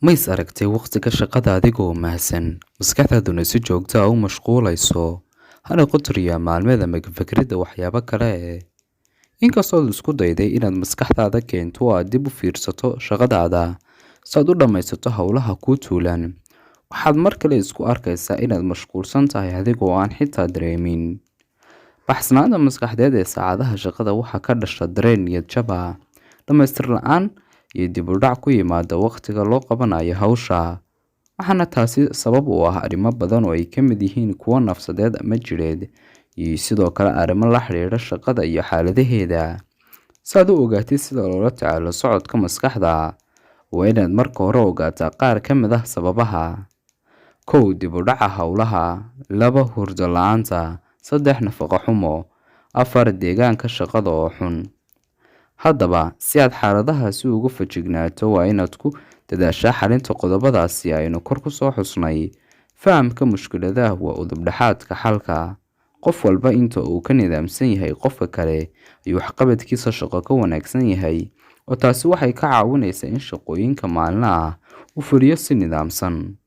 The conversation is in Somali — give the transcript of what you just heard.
Ma is aragtay waqtiga shaqada adigoo mahadsan, maskaxdaaduna si joogto ah u mashquulayso, hana qotiriya maalmeed ama fikradda waxyaabo kale inkastoo aad isku dayday inaad maskaxdaada keento oo aad dib u fiirsato shaqadaada si aad u dhammaysato howlaha kuu tuulan, waxaad mar kale isku arkaysaa inaad mashquulsan tahay adigoo aan xitaa dareemin. Baxsanaanta maskaxdeed ee saacadaha shaqada waxaa ka dhasha dareen niyad jab ah, dhammaystir la'aan iyo dib u dhac ku yimaada waqtiga loo qabanayo hawsha, waxaana taasi sabab u ah arrimo badan oo ay ka mid yihiin kuwo nafsadeed ama jireed, iyo sidoo kale arrimo la xiriira shaqada iyo xaaladaheeda. Si aad u ogaatid sida loola tacaalo socodka maskaxda, waa inaad marka hore ogaataa qaar ka mid ah sababaha. 1. Dib u dhaca howlaha. 2. Hurdo la'aanta. 3. Nafaqo xumo. 4. Deegaanka shaqada oo xun. Haddaba, si aad xaaladahaasi uga feejignaato, waa inaad ku dadaashaa xalinta qodobadaasi aynu kor ku soo xusnay. Fahamka mushkiladaha waa udub-dhexaadka xalka. Qof walba inta uu ka nidaamsan yahay qofka kale ayuu waxqabadkiisa shaqo ka wanaagsan yahay, oo taasi waxay ka caawinaysaa in shaqooyinka maalinlaha ah u fuliyo si nidaamsan.